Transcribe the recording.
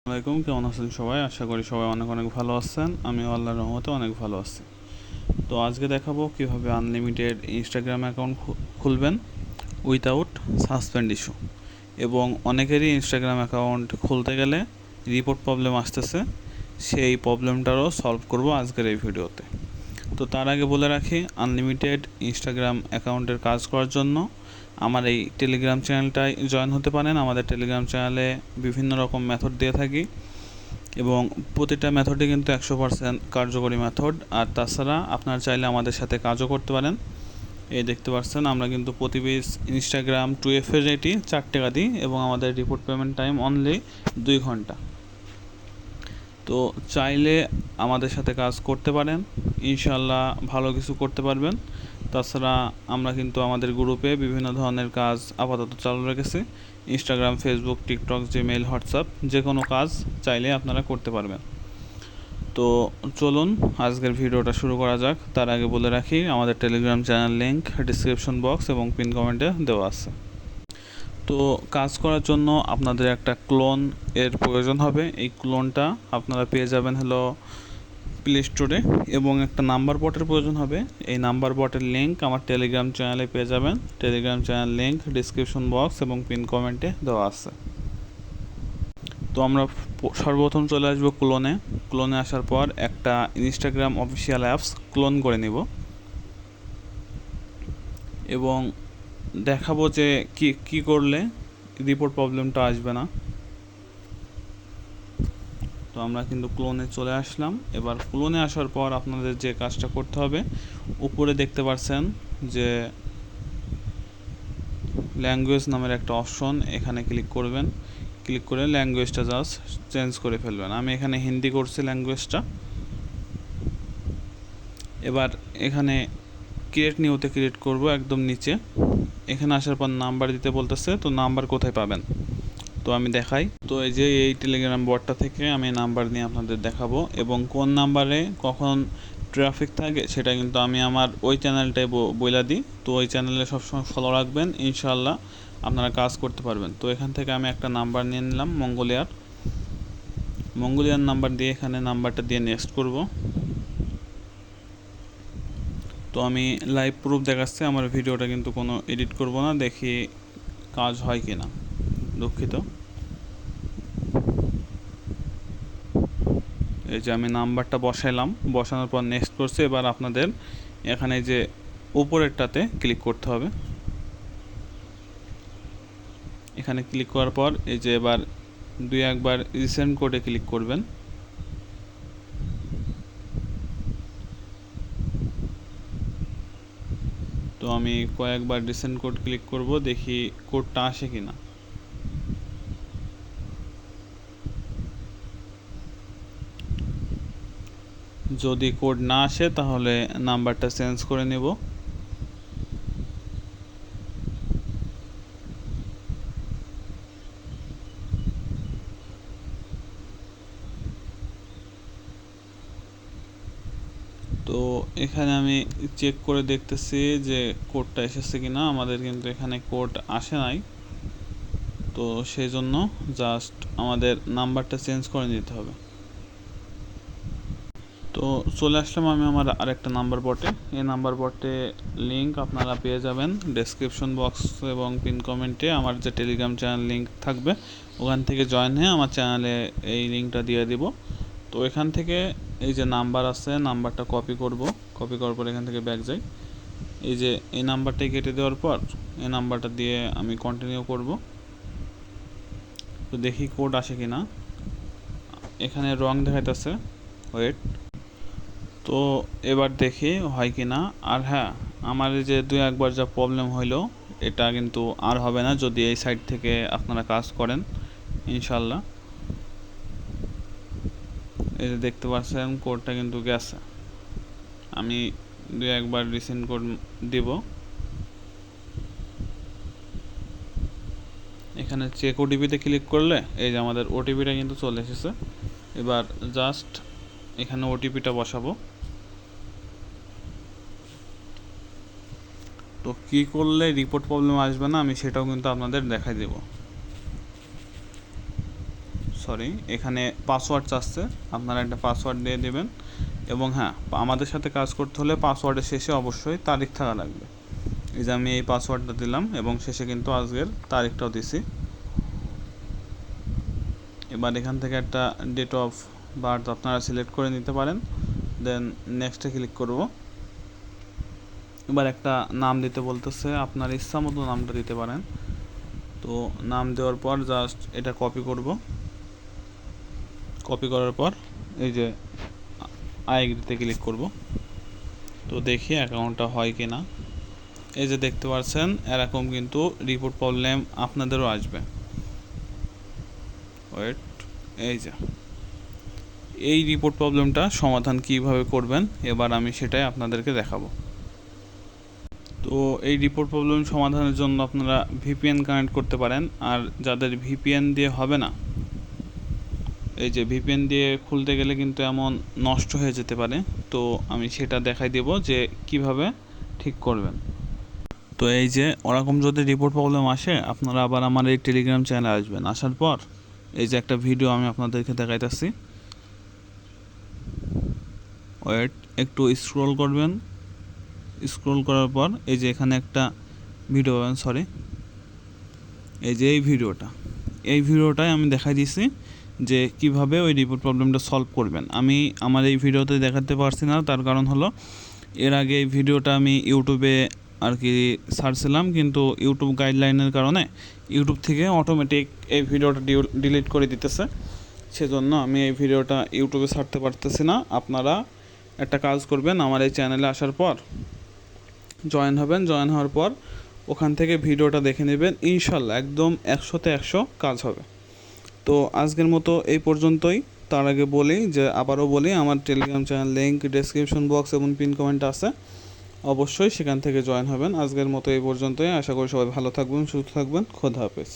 আসসালামাইকুম, কেমন আছেন সবাই? আশা করি সবাই অনেক অনেক ভালো আছেন। আমিও আল্লাহর রহমতে অনেক ভালো আছি। তো আজকে দেখাবো কিভাবে আনলিমিটেড ইনস্টাগ্রাম অ্যাকাউন্ট খুলবেন উইথাউট সাসপেন্ড ইস্যু। এবং অনেকেরই ইনস্টাগ্রাম অ্যাকাউন্ট খুলতে গেলে রিপোর্ট প্রবলেম আসতেছে, সেই প্রবলেমটারও সলভ করব আজকের এই ভিডিওতে। তো তার আগে বলে রাখি, আনলিমিটেড ইনস্টাগ্রাম অ্যাকাউন্টের কাজ করার জন্য আমার এই টেলিগ্রাম চ্যানেলটায় জয়েন হতে পারেন। আমাদের টেলিগ্রাম চ্যানেলে বিভিন্ন রকম মেথড দিয়ে থাকি এবং প্রতিটা মেথডই কিন্তু 100% কার্যকরী মেথড। আর তাছাড়া আপনারা চাইলে আমাদের সাথে কাজও করতে পারেন। এই দেখতে পাচ্ছেন, আমরা কিন্তু প্রতি পিস ইনস্টাগ্রাম 2F এর রেটই 4 টাকা দিই এবং আমাদের রিপোর্ট পেমেন্ট টাইম অনলি 2 ঘন্টা। তো চাইলে আমাদের সাথে কাজ করতে পারেন, ইনশাল্লাহ ভালো কিছু করতে পারবেন। তাছাড়া আমরা কিন্তু আমাদের গ্রুপে বিভিন্ন ধরনের কাজ আপাতত চালু রেখেছি। Instagram, Facebook, TikTok, Gmail, WhatsApp, যে কোনো কাজ চাইলে আপনারা করতে পারবেন। তো চলুন আজকের ভিডিওটা শুরু করা যাক। তার আগে বলে রাখি, আমাদের Telegram channel link description box এবং পিন কমেন্টে দেওয়া আছে। তো কাজ করার জন্য আপনাদের একটা ক্লোন এর প্রয়োজন হবে। এই ক্লোনটা আপনারা পেয়ে যাবেন হলো প্লে স্টোরে, এবং একটা নাম্বার বটের প্রয়োজন হবে। এই নাম্বার বটের লিঙ্ক আমার টেলিগ্রাম চ্যানেলে পেয়ে যাবেন। Telegram channel link description box এবং পিন কমেন্টে দেওয়া আছে। তো আমরা সর্বপ্রথম চলে আসবো ক্লোনে আসার পর একটা ইনস্টাগ্রাম অফিসিয়াল অ্যাপস ক্লোন করে নিব এবং দেখাবো যে কি করলে রিপোর্ট প্রবলেমটা আসবে না। তো আমরা কিন্তু ক্লোনে চলে আসলাম। এবার ক্লোনে আসার পর আপনাদের যে কাজটা করতে হবে, উপরে দেখতে পাচ্ছেন যে ল্যাঙ্গুয়েজ নামের একটা অপশন, এখানে ক্লিক করবেন। ক্লিক করে ল্যাঙ্গুয়েজটা জাস্ট চেঞ্জ করে ফেলবেন। আমি এখানে হিন্দি করছি ল্যাঙ্গুয়েজটা। এবার এখানে ক্রিয়েট নিউতে ক্রিয়েট করব একদম নিচে। এখানে আসার পর নাম্বার দিতে বলতেছে, তো নাম্বার কোথায় পাবেন তো আমি দেখাই। তো এই যে এই টেলিগ্রাম বটটা থেকে আমি নাম্বার নিয়ে আপনাদের দেখাবো, এবং কোন নাম্বারে কখন ট্রাফিক থাকে সেটা কিন্তু আমি আমার ওই চ্যানেলটাই বইলা দিই। তো ওই চ্যানেলে সবসময় ফলো রাখবেন, ইনশাল্লাহ আপনারা কাজ করতে পারবেন। তো এখান থেকে আমি একটা নাম্বার নিয়ে নিলাম, মঙ্গোলিয়ার নাম্বার দিয়ে এখানে নাম্বারটা দিয়ে নেক্সট করব। তো আমি লাইভ প্রুফ দেখাচ্ছি, আমার ভিডিওটা কিন্তু কোনো এডিট করব না, দেখি কাজ হয় কি না। দুঃখিত। এই যে আমি নাম্বারটা বসাইলাম, বসানোর পর নেক্সট করছি। এবার আপনাদের এখানে যে উপরেরটাতে ক্লিক করতে হবে। এখানে ক্লিক করার পর এই যে এবার একবার রিসেন্ট কোডে ক্লিক করবেন। তো আমি কয়েকবার রিসেন্ট কোড ক্লিক করব, দেখি কোডটা আসে কিনা। যদি কোড না আসে তাহলে নাম্বারটা চেঞ্জ করে নেব। তো এখানে আমি চেক করে দেখতেছি যে কোডটা এসেছে কিনা। আমাদের কিন্তু এখানে কোড আসে নাই, তো সেই জন্য জাস্ট আমাদের নাম্বারটা চেঞ্জ করে নিতে হবে। তো চলে আসলাম আমি আমার আরেকটা নাম্বার বটে। এই নাম্বার বটে লিঙ্ক আপনারা পেয়ে যাবেন ডেসক্রিপশন বক্স এবং পিন কমেন্টে। আমার যে টেলিগ্রাম চ্যানেল লিঙ্ক থাকবে, ওখান থেকে জয়েন হয়ে আমার চ্যানেলে এই লিঙ্কটা দিয়ে দিব। তো এখান থেকে এই যে নাম্বার আছে, নাম্বারটা কপি করব। কপি করার পর এখান থেকে ব্যাক যাই। এই যে এই নাম্বারটাই কেটে দেওয়ার পর এই নাম্বারটা দিয়ে আমি কন্টিনিউ করব। তো দেখি কোড আসে কিনা। এখানে রং দেখাইতেছে, ওয়েট। তো এবার দেখি হয় কি না। আর হ্যাঁ, আমার এই যে একবার যা প্রবলেম হইলো, এটা কিন্তু আর হবে না যদি এই সাইড থেকে আপনারা কাজ করেন, ইনশাল্লাহ। এই যে দেখতে পাচ্ছেন কোডটা কিন্তু গেছে। আমি একবার রিসেন্ট কোড দিব। এখানে চেক ওটিপিতে ক্লিক করলে এই যে আমাদের ওটিপিটা কিন্তু চলে এসেছে। এবার জাস্ট এখানে ওটিপিটা বসাবো। তো কী করলে রিপোর্ট প্রবলেম আসবে না আমি সেটাও কিন্তু আপনাদের দেখাই দেব। সরি, এখানে পাসওয়ার্ড চাচ্ছে, আপনারা একটা পাসওয়ার্ড দিয়ে দেবেন। এবং হ্যাঁ, আমাদের সাথে কাজ করতে হলে পাসওয়ার্ডের শেষে অবশ্যই তারিখ থাকা লাগবে। এই যে আমি এই পাসওয়ার্ডটা দিলাম এবং শেষে কিন্তু আজকের তারিখটাও দিছি। এবার এখান থেকে একটা ডেট অফ বার্থ আপনারা সিলেক্ট করে নিতে পারেন, দেন নেক্সটে ক্লিক করব। এবার একটা নাম দিতে বলতেছে, আপনার ইচ্ছা মতো নামটা দিতে পারেন। তো নাম দেওয়ার পর জাস্ট এটা কপি করব। কপি করার পর এই যে আই এগ্রিতে ক্লিক করব। তো দেখি অ্যাকাউন্টটা হয় কি না। এই যে দেখতে পাচ্ছেন এরকম কিন্তু রিপোর্ট প্রবলেম আপনাদেরও আসবে। ওয়েট, এই যে এই রিপোর্ট প্রবলেমটা সমাধান কিভাবে করবেন এবার আমি সেটাই আপনাদেরকে দেখাবো। তো এই রিপোর্ট প্রবলেম সমাধানের জন্য আপনারা ভিপিএন কানেক্ট করতে পারেন। আর যাদের ভিপিএন দিয়ে হবে না, এই যে ভিপিএন দিয়ে খুলতে গেলে কিন্তু এমন নষ্ট হয়ে যেতে পারে। তো আমি সেটা দেখাই দেব যে কিভাবে ঠিক করবেন। তো এই যে ওরকম যদি রিপোর্ট প্রবলেম আসে, আপনারা আবার আমার এই টেলিগ্রাম চ্যানেলে আসবেন। আসার পর এই যে একটা ভিডিও আমি আপনাদেরকে দেখাইতেছি। ওয়েট, একটু স্ক্রল করবেন। স্ক্রল করার পর এই যে এখানে একটা ভিডিও পাবেন, সরি, এই যে এই ভিডিওটাই আমি দেখাই দিছি যে কিভাবে ওই রিপোর্ট প্রবলেমটা সলভ করবেন। আমি আমার এই ভিডিওতে দেখাতে পারছি না, তার কারণ হলো এর আগে এই ভিডিওটা আমি ইউটিউবে আর কি ছাড়ছিলাম, কিন্তু ইউটিউব গাইডলাইনের কারণে ইউটিউব থেকে অটোমেটিক এই ভিডিওটা ডিলিট করে দিতেছে। সেজন্য আমি এই ভিডিওটা ইউটিউবে ছাড়তে পারতেছি না। আপনারা একটা কাজ করবেন, আমার এই চ্যানেলে আসার পর জয়েন হবেন। জয়েন হওয়ার পর ওখান থেকে ভিডিওটা দেখে নেবেন, ইনশাল্লাহ একদম 100তে 100 কাজ হবে। তো আজকের মতো এই পর্যন্তই। তার আগে বলি যে আবারও বলি, আমার Telegram channel link description box এবং পিন কমেন্ট আছে, অবশ্যই সেখান থেকে জয়েন হবেন। আজকের মতো এই পর্যন্তই। আশা করি সবাই ভালো থাকবেন, সুস্থ থাকবেন। খোদা হাফেজ।